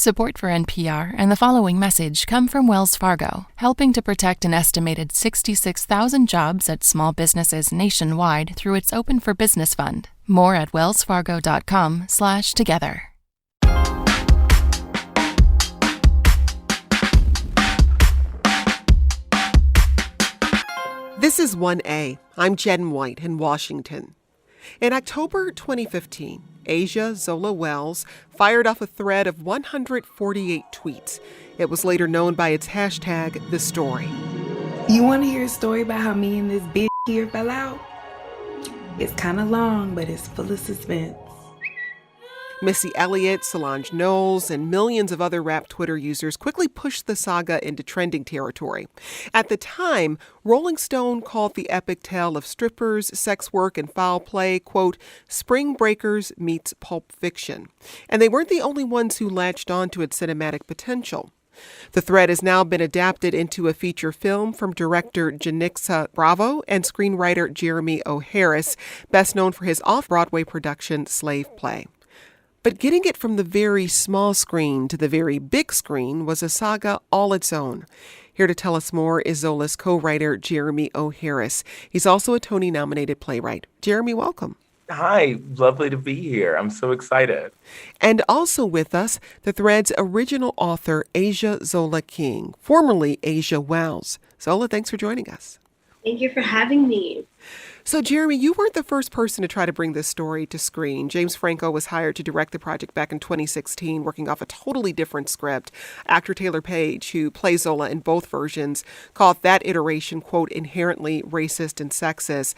Support for NPR and the following message come from Wells Fargo, helping to protect an estimated 66,000 jobs at small businesses nationwide through its Open for Business Fund. More at wellsfargo.com/together. This is 1A. I'm Jen White in Washington. In October 2015, Asia Zola Wells fired off a thread of 148 tweets. It was later known by its hashtag, The Story. You want to hear a story about how me and this bitch here fell out? It's kind of long, but it's full of suspense. Missy Elliott, Solange Knowles, and millions of other rap Twitter users quickly pushed the saga into trending territory. At the time, Rolling Stone called the epic tale of strippers, sex work, and foul play, quote, Spring Breakers meets Pulp Fiction. And they weren't the only ones who latched onto its cinematic potential. The thread has now been adapted into a feature film from director Janixa Bravo and screenwriter Jeremy O. Harris, best known for his off-Broadway production Slave Play. But getting it from the very small screen to the very big screen was a saga all its own. Here to tell us more is Zola's co-writer Jeremy O. Harris. He's also a Tony-nominated playwright. Jeremy, welcome. Hi, lovely to be here. I'm so excited. And also with us, the thread's original author, Asia Zola King, formerly Asia Wells. Zola, thanks for joining us. Thank you for having me. So, Jeremy, you weren't the first person to try to bring this story to screen. James Franco was hired to direct the project back in 2016, working off a totally different script. Actor Taylor Page, who plays Zola in both versions, called that iteration, quote, inherently racist and sexist.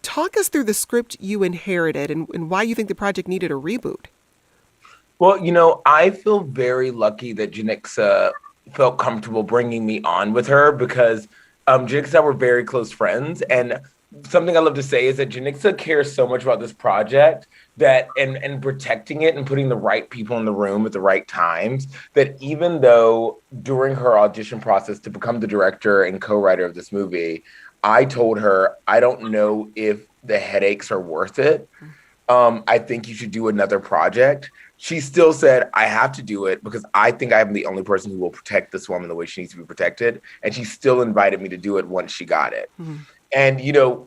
Talk us through the script you inherited and why you think the project needed a reboot. Well, I feel very lucky that Janixa felt comfortable bringing me on with her because Janixa and I were very close friends, and something I love to say is that Janixa cares so much about this project that and protecting it and putting the right people in the room at the right times, that even though during her audition process to become the director and co-writer of this movie, I told her, I don't know if the headaches are worth it. I think you should do another project. She still said, I have to do it because I think I'm the only person who will protect this woman the way she needs to be protected. And she still invited me to do it once she got it. Mm-hmm. And,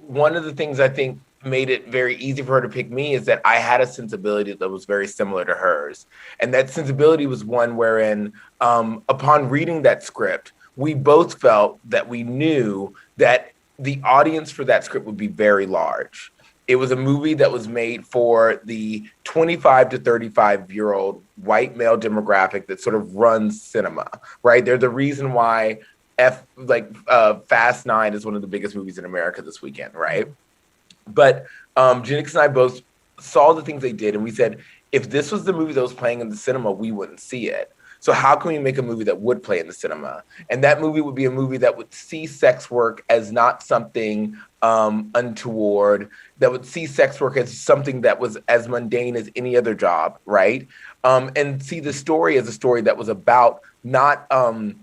one of the things I think made it very easy for her to pick me is that I had a sensibility that was very similar to hers. And that sensibility was one wherein, upon reading that script, we both felt that we knew that the audience for that script would be very large. It was a movie that was made for the 25 to 35-year-old white male demographic that sort of runs cinema, right? They're the reason why Fast 9 is one of the biggest movies in America this weekend, right? But Janixa and I both saw the things they did, and we said, if this was the movie that was playing in the cinema, we wouldn't see it. So how can we make a movie that would play in the cinema? And that movie would be a movie that would see sex work as not something untoward, that would see sex work as something that was as mundane as any other job, right? And see the story as a story that was about not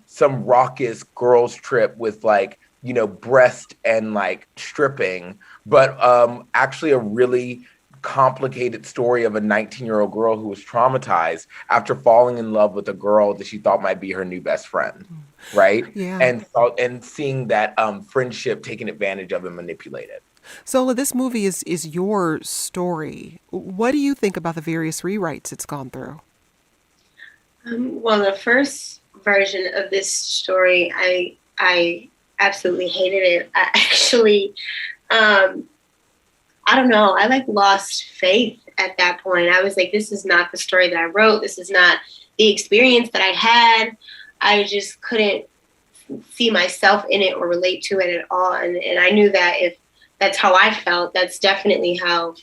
some raucous girls trip with breast and stripping, but actually a really complicated story of a 19-year-old girl who was traumatized after falling in love with a girl that she thought might be her new best friend, right? Yeah. And seeing that friendship taken advantage of and manipulated. Zola, this movie is your story. What do you think about the various rewrites it's gone through? Well, the first version of this story, I absolutely hated it. I actually, I don't know. I lost faith at that point. I was like, this is not the story that I wrote. This is not the experience that I had. I just couldn't see myself in it or relate to it at all. And I knew that if that's how I felt, that's definitely how,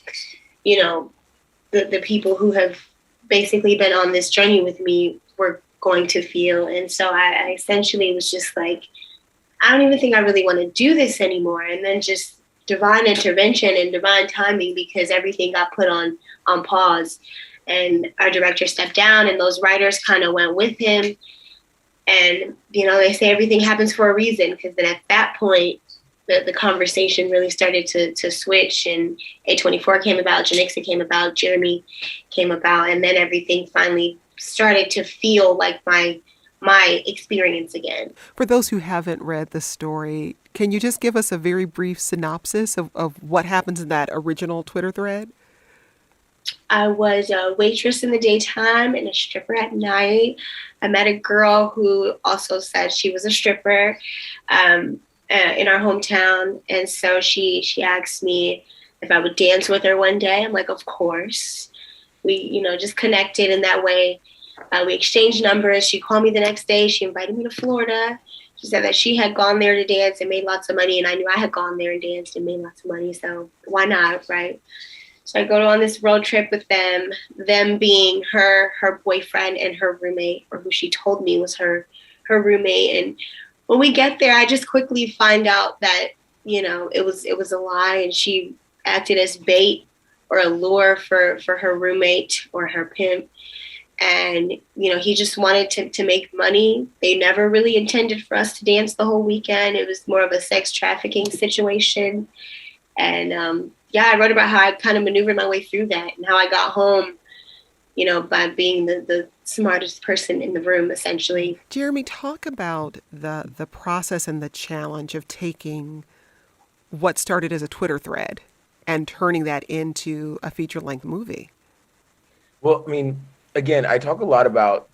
the people who have basically been on this journey with me were going to feel. And so I essentially was just like, I don't even think I really want to do this anymore. And then just divine intervention and divine timing, because everything got put on pause, and our director stepped down and those writers kind of went with him. And, they say everything happens for a reason, because then at that point, the conversation really started to switch, and A24 came about, Janixa came about, Jeremy came about, and then everything finally started to feel like my experience again. For those who haven't read the story, can you just give us a very brief synopsis of what happens in that original Twitter thread? I was a waitress in the daytime and a stripper at night. I met a girl who also said she was a stripper in our hometown. And so she asked me if I would dance with her one day. I'm like, of course. We, just connected in that way. We exchanged numbers. She called me the next day. She invited me to Florida. She said that she had gone there to dance and made lots of money. And I knew I had gone there and danced and made lots of money. So why not, right? So I go on this road trip with them being her boyfriend and her roommate, or who she told me was her roommate. And when we get there, I just quickly find out that, it was a lie, and she acted as bait or a lure for her roommate or her pimp. And, he just wanted to make money. They never really intended for us to dance the whole weekend. It was more of a sex trafficking situation. And, I wrote about how I kind of maneuvered my way through that and how I got home, by being the smartest person in the room, essentially. Jeremy, talk about the process and the challenge of taking what started as a Twitter thread and turning that into a feature-length movie. Well, again, I talk a lot about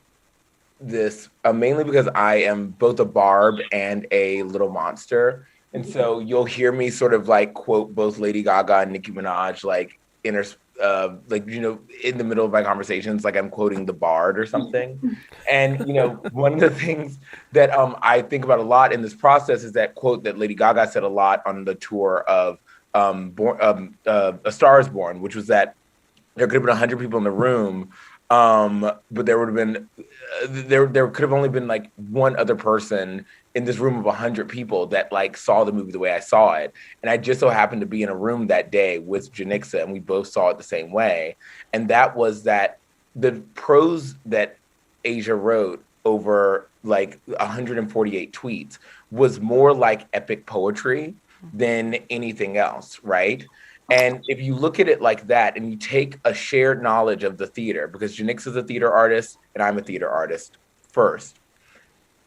this mainly because I am both a Barb and a little monster. And so you'll hear me sort of quote both Lady Gaga and Nicki Minaj, in the middle of my conversations, like I'm quoting the Bard or something. And, one of the things that I think about a lot in this process is that quote that Lady Gaga said a lot on the tour of A Star Is Born, which was that there could have been 100 people in the room, but there would have been, there could have only been one other person in this room of 100 people that saw the movie the way I saw it. And I just so happened to be in a room that day with Janixa, and we both saw it the same way. And that was that the prose that Asia wrote over 148 tweets was more like epic poetry than anything else, right? And if you look at it like that and you take a shared knowledge of the theater, because Janixa's a theater artist and I'm a theater artist first,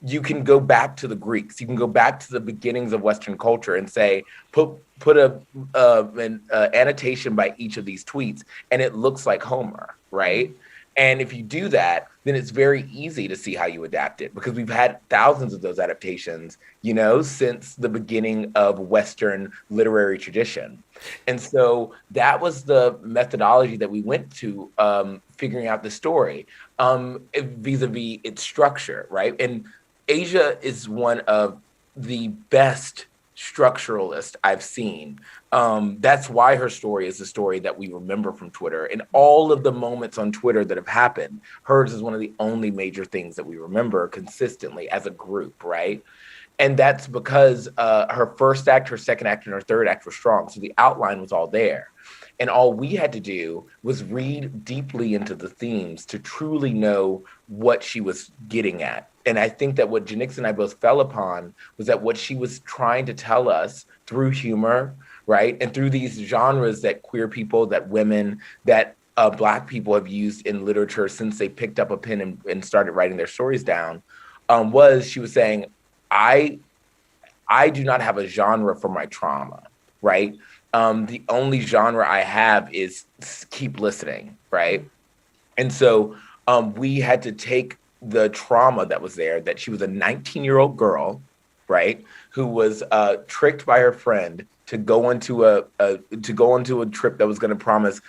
you can go back to the Greeks. You can go back to the beginnings of Western culture and say, put an annotation by each of these tweets, and it looks like Homer, right? And if you do that, then it's very easy to see how you adapt it, because we've had thousands of those adaptations, since the beginning of Western literary tradition. And so that was the methodology that we went to figuring out the story vis-a-vis its structure, right? And Asia is one of the best structuralists I've seen. That's why her story is the story that we remember from Twitter. And all of the moments on Twitter that have happened, hers is one of the only major things that we remember consistently as a group, right? And that's because her first act, her second act, and her third act were strong. So the outline was all there. And all we had to do was read deeply into the themes to truly know what she was getting at. And I think that what Janix and I both fell upon was that what she was trying to tell us through humor, right? And through these genres that queer people, that women, that Black people have used in literature since they picked up a pen and started writing their stories down, was she was saying, I do not have a genre for my trauma, right? The only genre I have is keep listening, right? And so we had to take the trauma that was there, that she was a 19-year-old girl, right, who was tricked by her friend to go into a trip that was going to promise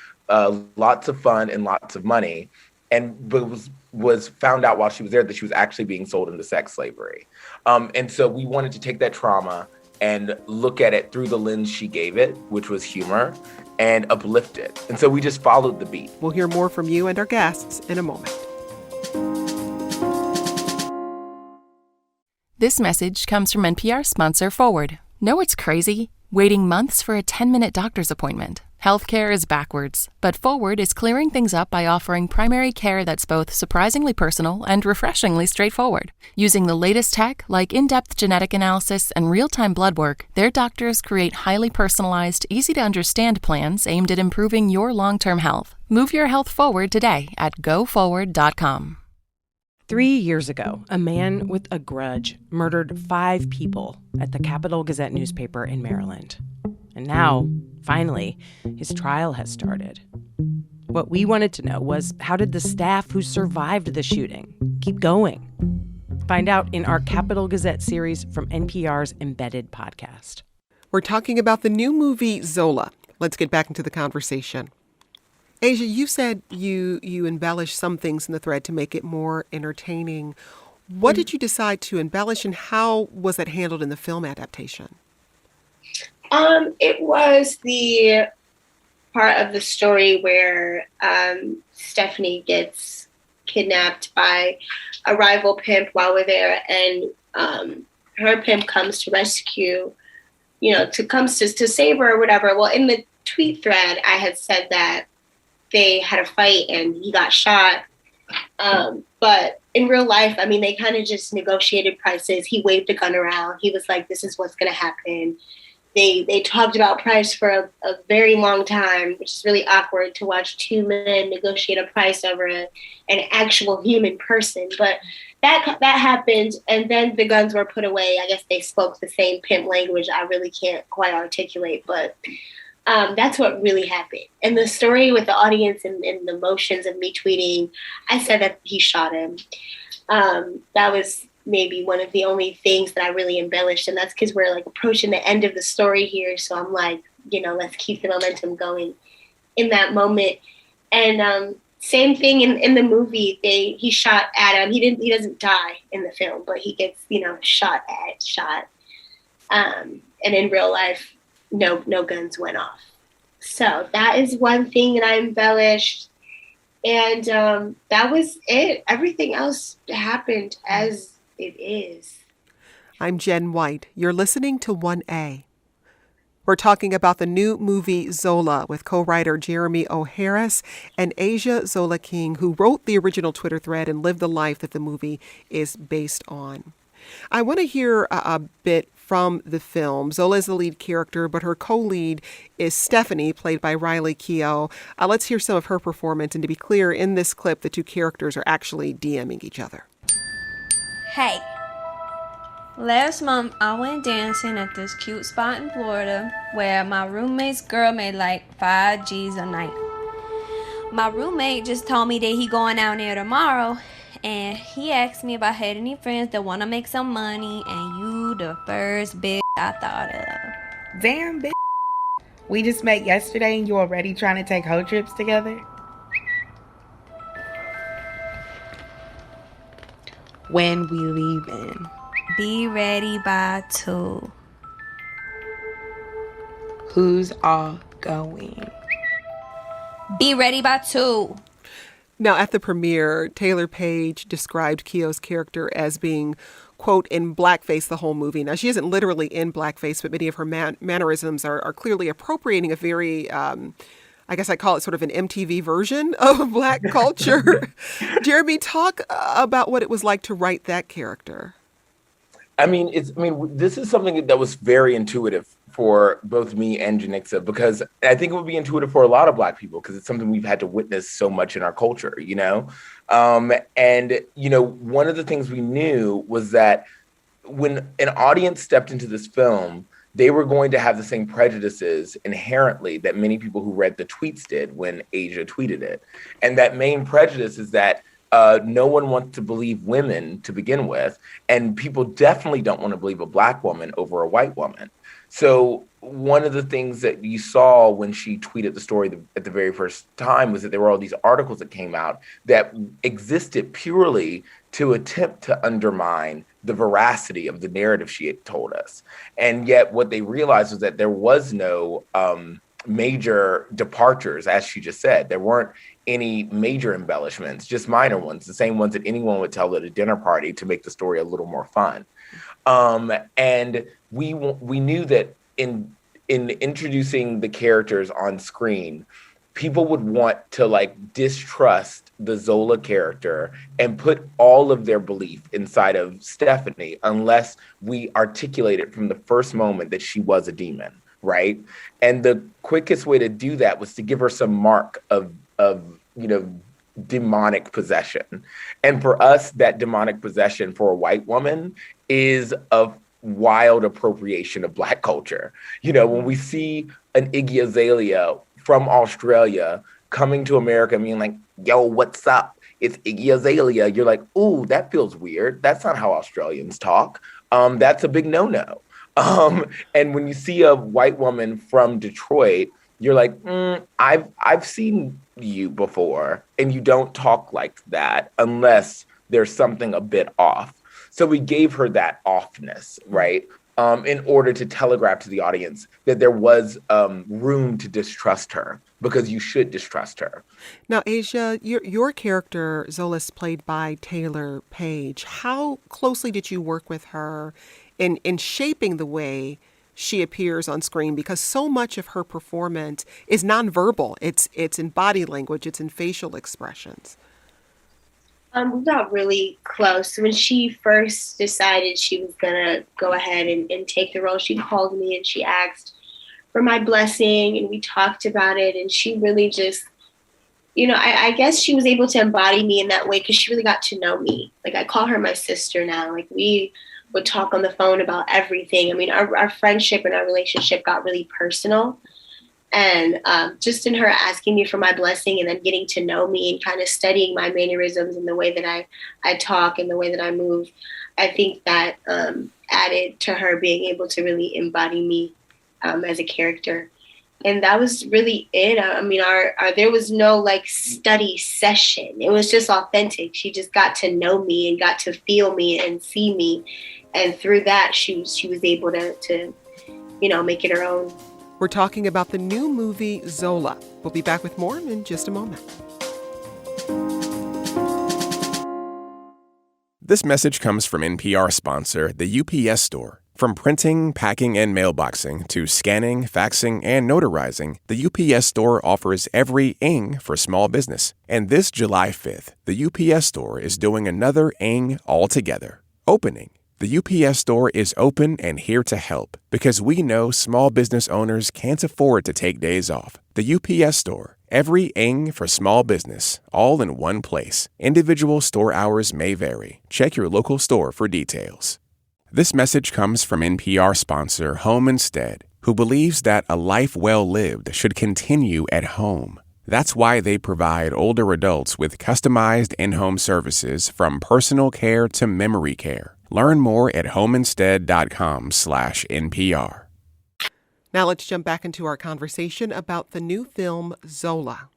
lots of fun and lots of money, but was found out while she was there that she was actually being sold into sex slavery. And so we wanted to take that trauma and look at it through the lens she gave it, which was humor, and uplift it. And so we just followed the beat. We'll hear more from you and our guests in a moment. This message comes from NPR sponsor Forward. Know what's crazy? Waiting months for a 10-minute doctor's appointment. Healthcare is backwards, but forward is clearing things up by offering primary care that's both surprisingly personal and refreshingly straightforward. Using the latest tech like in-depth genetic analysis and real-time blood work, their doctors create highly personalized, easy-to-understand plans aimed at improving your long-term health. Move your health forward today at goforward.com. 3 years ago, a man with a grudge murdered 5 people at the Capital Gazette newspaper in Maryland. And now, finally, his trial has started. What we wanted to know was, how did the staff who survived the shooting keep going? Find out in our Capital Gazette series from NPR's Embedded podcast. We're talking about the new movie Zola. Let's get back into the conversation. Asia, you said you embellished some things in the thread to make it more entertaining. What did you decide to embellish, and how was that handled in the film adaptation? It was the part of the story where Stephanie gets kidnapped by a rival pimp while we're there, and her pimp comes to rescue, to save her or whatever. Well, in the tweet thread, I had said that they had a fight and he got shot. But in real life, they kind of just negotiated prices. He waved a gun around. He was like, this is what's going to happen. They talked about price for a very long time, which is really awkward to watch two men negotiate a price over an actual human person. But that happened, and then the guns were put away. I guess they spoke the same pimp language I really can't quite articulate, but that's what really happened. And the story with the audience and the emotions of me tweeting, I said that he shot him. That was maybe one of the only things that I really embellished. And that's because we're approaching the end of the story here. So I'm like, let's keep the momentum going in that moment. And same thing in the movie, he shot Adam. He doesn't die in the film, but he gets, shot. And in real life, no guns went off. So that is one thing that I embellished. And that was it. Everything else happened as it is. I'm Jen White. You're listening to 1A. We're talking about the new movie Zola with co-writer Jeremy O. Harris and Asia Zola King, who wrote the original Twitter thread and lived the life that the movie is based on. I want to hear a bit from the film. Zola is the lead character, but her co-lead is Stephanie, played by Riley Keough. Let's hear some of her performance. And to be clear, in this clip, the two characters are actually DMing each other. Hey, last month I went dancing at this cute spot in Florida where my roommate's girl made like 5 G's a night. My roommate just told me that he going out there tomorrow, and he asked me if I had any friends that want to make some money, and you the first bitch I thought of. Damn, bitch. We just met yesterday and you already trying to take whole trips together? When we leaving? Be ready by 2. Who's all going? Be ready by 2. Now, at the premiere, Taylor Page described Keough's character as being, quote, in blackface the whole movie. Now, she isn't literally in blackface, but many of her mannerisms are clearly appropriating a very, I guess I call it sort of an MTV version of Black culture. Jeremy, talk about what it was like to write that character. This is something that was very intuitive for both me and Janixa, because I think it would be intuitive for a lot of Black people, because it's something we've had to witness so much in our culture, one of the things we knew was that when an audience stepped into this film, they were going to have the same prejudices inherently that many people who read the tweets did when Asia tweeted it. And that main prejudice is that no one wants to believe women to begin with, and people definitely don't want to believe a Black woman over a white woman. So one of the things that you saw when she tweeted the story at the very first time was that there were all these articles that came out that existed purely to attempt to undermine the veracity of the narrative she had told us. And yet what they realized was that there was no major departures, as she just said. There weren't any major embellishments, just minor ones, the same ones that anyone would tell at a dinner party to make the story a little more fun. And we knew that in in introducing the characters on screen, people would want to like distrust the Zola character and put all of their belief inside of Stephanie unless we articulate it from the first moment that she was a demon, right? And the quickest way to do that was to give her some mark of demonic possession. And for us, that demonic possession for a white woman is a wild appropriation of Black culture. When we see an Iggy Azalea from Australia coming to America and being like, yo, what's up? It's Iggy Azalea. You're like, ooh, that feels weird. That's not how Australians talk. That's a big no-no. And when you see a white woman from Detroit, you're like, I've seen you before, and you don't talk like that unless there's something a bit off. So we gave her that offness, right? In order to telegraph to the audience that there was room to distrust her, because you should distrust her. Now, Asia, your character, Zola, is played by Taylor Page. How closely did you work with her in shaping the way she appears on screen? Because so much of her performance is nonverbal. It's in body language. It's in facial expressions. We got really close. When she first decided she was going to go ahead and take the role, she called me and she asked for my blessing, and we talked about it. And she really just, I guess she was able to embody me in that way because she really got to know me. Like, I call her my sister now. Like, we would talk on the phone about everything. I mean, our friendship and our relationship got really personal. And just in her asking me for my blessing and then getting to know me and kind of studying my mannerisms and the way that I talk and the way that I move, I think that added to her being able to really embody me as a character. And that was really it. I mean, there was no like study session. It was just authentic. She just got to know me and got to feel me and see me. And through that, she was able to make it her own. We're talking about the new movie Zola. We'll be back with more in just a moment. This message comes from NPR sponsor, the UPS Store. From printing, packing, and mailboxing to scanning, faxing, and notarizing, the UPS Store offers every ing for small business. And this July 5th, the UPS Store is doing another ing altogether. Opening. The UPS Store is open and here to help because we know small business owners can't afford to take days off. The UPS Store, every ing for small business, all in one place. Individual store hours may vary. Check your local store for details. This message comes from NPR sponsor Home Instead, who believes that a life well lived should continue at home. That's why they provide older adults with customized in-home services from personal care to memory care. Learn more at homeinstead.com/NPR. Now let's jump back into our conversation about the new film Zola.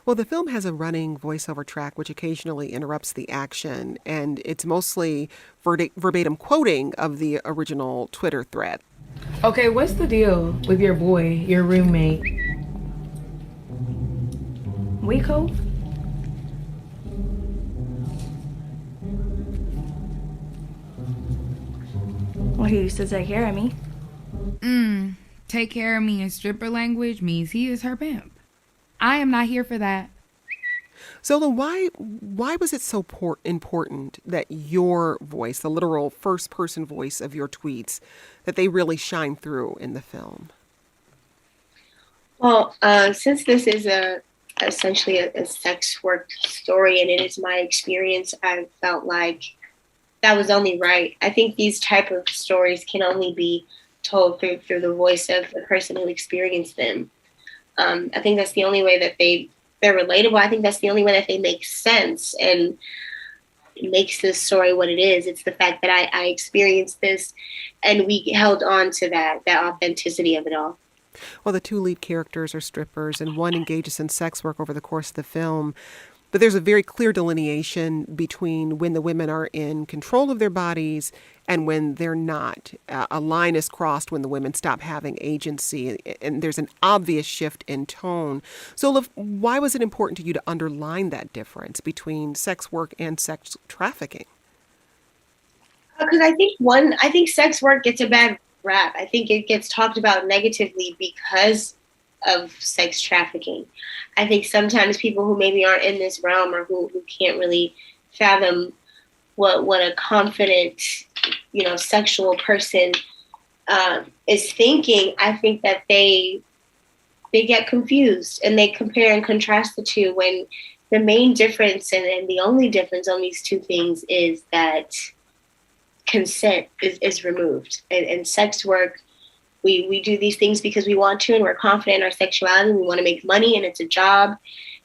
Well, the film has a running voiceover track which occasionally interrupts the action, and it's mostly verbatim quoting of the original Twitter thread. Okay, what's the deal with your boy, your roommate? We cool? Well, he used to take care of me. Take care of me in stripper language means he is her pimp. I am not here for that. Zola, why was it so important that your voice, the literal first-person voice of your tweets, that they really shine through in the film? Well, since this is essentially a sex work story and it is my experience, I felt like that was only right. I think these type of stories can only be told through the voice of the person who experienced them. I think that's the only way that they're relatable. I think that's the only way that they make sense and it makes this story what it is. It's the fact that I experienced this and we held on to that authenticity of it all. Well, the two lead characters are strippers and one engages in sex work over the course of the film. But there's a very clear delineation between when the women are in control of their bodies and when they're not. A line is crossed when the women stop having agency, and there's an obvious shift in tone. So, why was it important to you to underline that difference between sex work and sex trafficking? Because I think sex work gets a bad rap. I think it gets talked about negatively because of sex trafficking. I think sometimes people who maybe aren't in this realm or who can't really fathom what a confident, sexual person is thinking, I think that they get confused and they compare and contrast the two, when the main difference and the only difference on these two things is that consent is removed. And sex work, we do these things because we want to, and we're confident in our sexuality. We want to make money, and it's a job,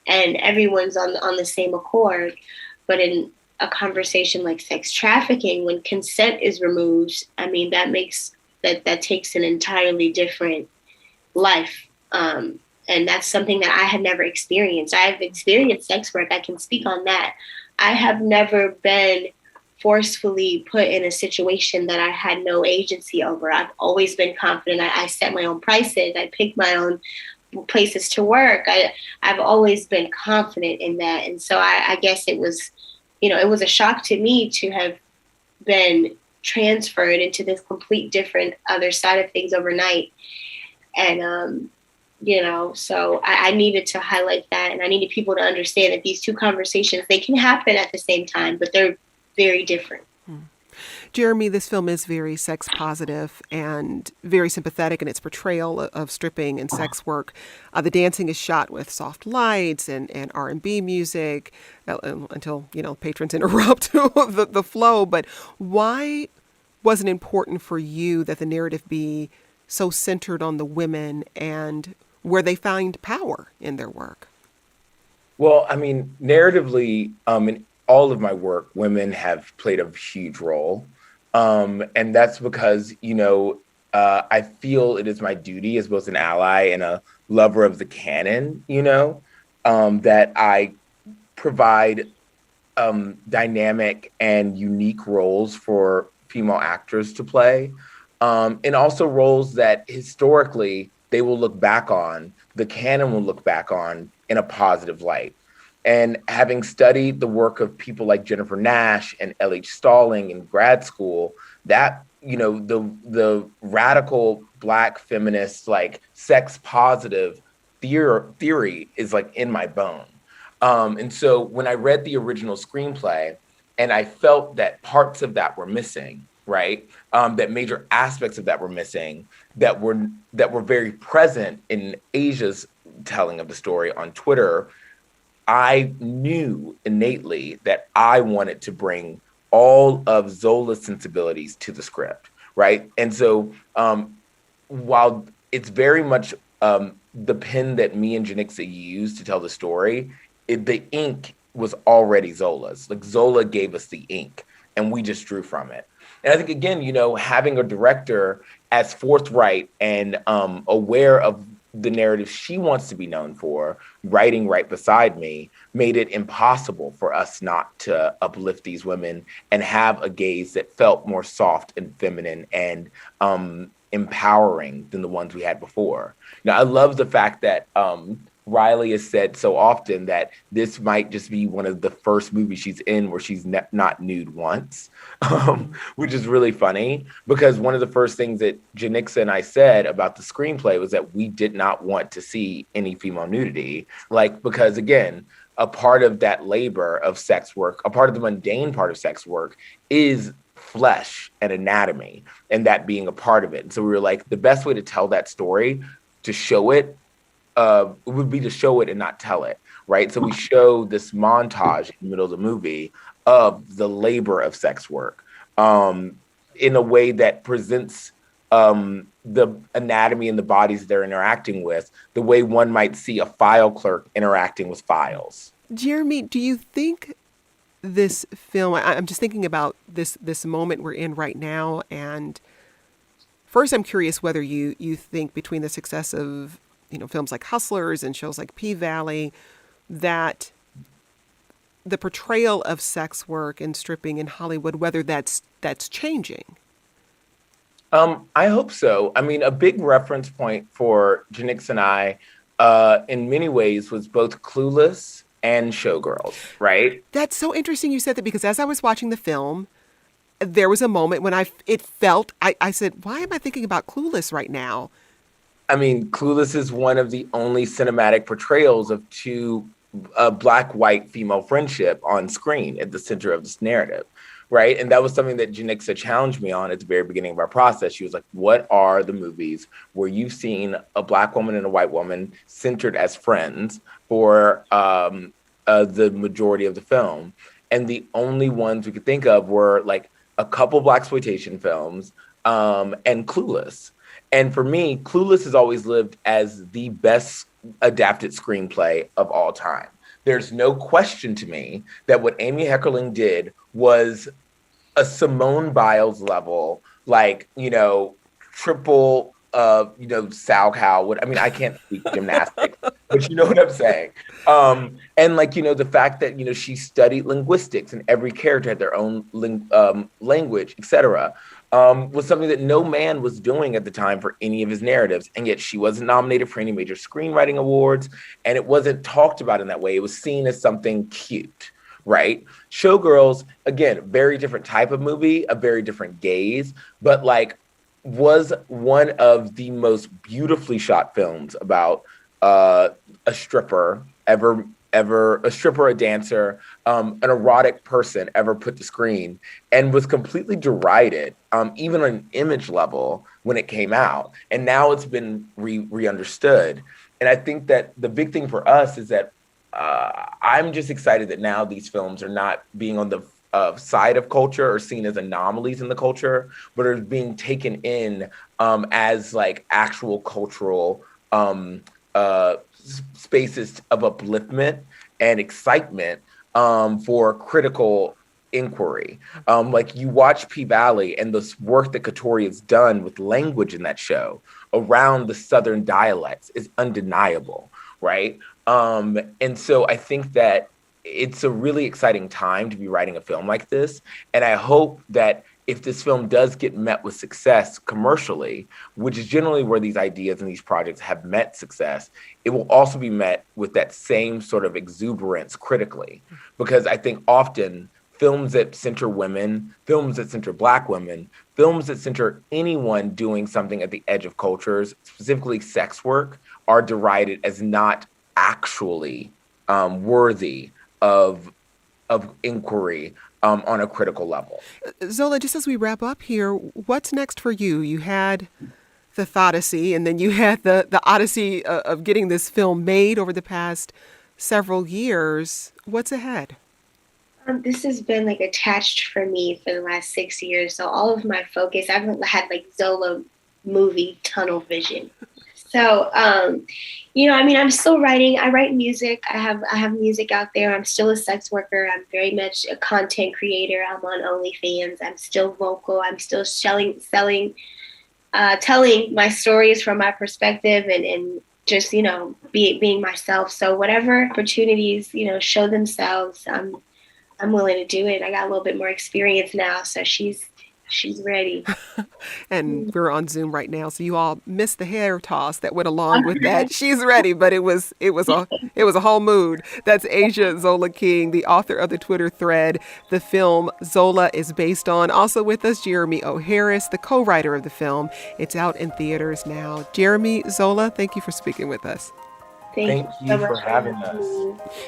and everyone's on the same accord. But in a conversation like sex trafficking, when consent is removed, I mean, that takes an entirely different life. And that's something that I had never experienced. I've experienced sex work. I can speak on that. I have never been forcefully put in a situation that I had no agency over. I've always been confident. I set my own prices. I pick my own places to work. I've always been confident in that. And so I guess it was a shock to me to have been transferred into this complete different other side of things overnight. And, so I needed to highlight that, and I needed people to understand that these two conversations, they can happen at the same time, but they're very different. Jeremy, this film is very sex positive and very sympathetic in its portrayal of stripping and sex work. The dancing is shot with soft lights and R&B music until, patrons interrupt the flow. But why was it important for you that the narrative be so centered on the women and where they find power in their work? Well, I mean, narratively, in all of my work, women have played a huge role. And that's because, I feel it is my duty as both an ally and a lover of the canon, that I provide dynamic and unique roles for female actors to play. And also roles that historically they will look back on, the canon will look back on in a positive light. And having studied the work of people like Jennifer Nash and L.H. Stalling in grad school, that, the radical Black feminist, like sex positive theory is like in my bone. And so when I read the original screenplay and I felt that parts of that were missing, right? That major aspects of that were missing, that were very present in Asia's telling of the story on Twitter, I knew innately that I wanted to bring all of Zola's sensibilities to the script, right? And so while it's very much the pen that me and Janixa used to tell the story, the ink was already Zola's. Like Zola gave us the ink and we just drew from it. And I think, again, having a director as forthright and aware of the narrative she wants to be known for, writing right beside me, made it impossible for us not to uplift these women and have a gaze that felt more soft and feminine and empowering than the ones we had before. Now, I love the fact that Riley has said so often that this might just be one of the first movies she's in where she's not nude once, which is really funny, because one of the first things that Janixa and I said about the screenplay was that we did not want to see any female nudity, because again, a part of that labor of sex work, a part of the mundane part of sex work is flesh and anatomy, and that being a part of it. And so we were like, the best way to tell that story, to show it, would be to show it and not tell it, right? So we show this montage in the middle of the movie of the labor of sex work in a way that presents the anatomy and the bodies they're interacting with the way one might see a file clerk interacting with files. Jeremy, do you think this film, I'm just thinking about this moment we're in right now, and first I'm curious whether you think between the success of films like Hustlers and shows like P-Valley, that the portrayal of sex work and stripping in Hollywood, whether that's changing. I hope so. I mean, a big reference point for Janixa and I, in many ways, was both Clueless and Showgirls, right? That's so interesting you said that, because as I was watching the film, there was a moment when I said, why am I thinking about Clueless right now? I mean, Clueless is one of the only cinematic portrayals of two black-white female friendship on screen at the center of this narrative, right? And that was something that Janixa challenged me on at the very beginning of our process. She was like, what are the movies where you've seen a black woman and a white woman centered as friends for the majority of the film? And the only ones we could think of were like a couple blaxploitation films and Clueless. And for me, Clueless has always lived as the best adapted screenplay of all time. There's no question to me that what Amy Heckerling did was a Simone Biles level, like, triple, Salchow. I mean, I can't speak gymnastics, but you know what I'm saying. And the fact that, she studied linguistics and every character had their own language, etc. Was something that no man was doing at the time for any of his narratives. And yet she wasn't nominated for any major screenwriting awards. And it wasn't talked about in that way. It was seen as something cute, right? Showgirls, again, very different type of movie, a very different gaze, but was one of the most beautifully shot films about a stripper a dancer, an erotic person ever put to screen, and was completely derided, even on an image level when it came out. And now it's been re-understood. And I think that the big thing for us is that I'm just excited that now these films are not being on the side of culture or seen as anomalies in the culture, but are being taken in as actual cultural spaces of upliftment and excitement for critical inquiry. You watch P-Valley and the work that Katori has done with language in that show around the Southern dialects is undeniable, right? And so I think that it's a really exciting time to be writing a film like this. And I hope that if this film does get met with success commercially, which is generally where these ideas and these projects have met success, it will also be met with that same sort of exuberance critically. Because I think often films that center women, films that center Black women, films that center anyone doing something at the edge of cultures, specifically sex work, are derided as not actually worthy of inquiry on a critical level. Zola, just as we wrap up here, what's next for you? You had the Thodacy, and then you had the odyssey of getting this film made over the past several years. What's ahead? This has been attached for me for the last 6 years. So all of my focus, I've had Zola movie tunnel vision. So, I'm still writing. I write music. I have music out there. I'm still a sex worker. I'm very much a content creator. I'm on OnlyFans. I'm still vocal. I'm still telling my stories from my perspective and just, being myself. So whatever opportunities, show themselves, I'm willing to do it. I got a little bit more experience now. So she's ready. And we're on Zoom right now, so you all missed the hair toss that went along with that. She's ready, but it was a whole mood. That's Asia Zola King, the author of the Twitter thread the film Zola is based on. Also with us, Jeremy O. Harris, the co-writer of the film. It's out in theaters now. Jeremy, Zola, thank you for speaking with us. Thank you for having us.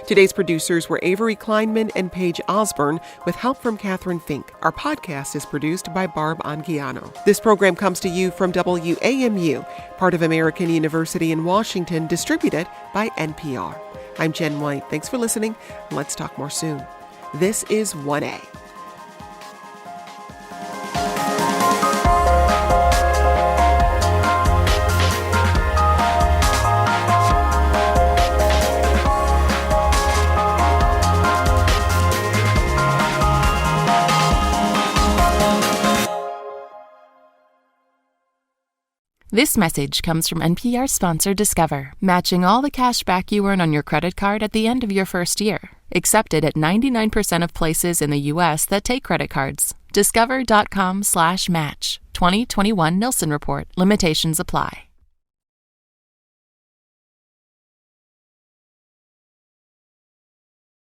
Today's producers were Avery Kleinman and Paige Osborne, with help from Catherine Fink. Our podcast is produced by Barb Anguiano. This program comes to you from WAMU, part of American University in Washington, distributed by NPR. I'm Jen White. Thanks for listening. Let's talk more soon. This is 1A. This message comes from NPR sponsor Discover, matching all the cash back you earn on your credit card at the end of your first year. Accepted at 99% of places in the U.S. that take credit cards. Discover.com/match. 2021 Nielsen Report. Limitations apply.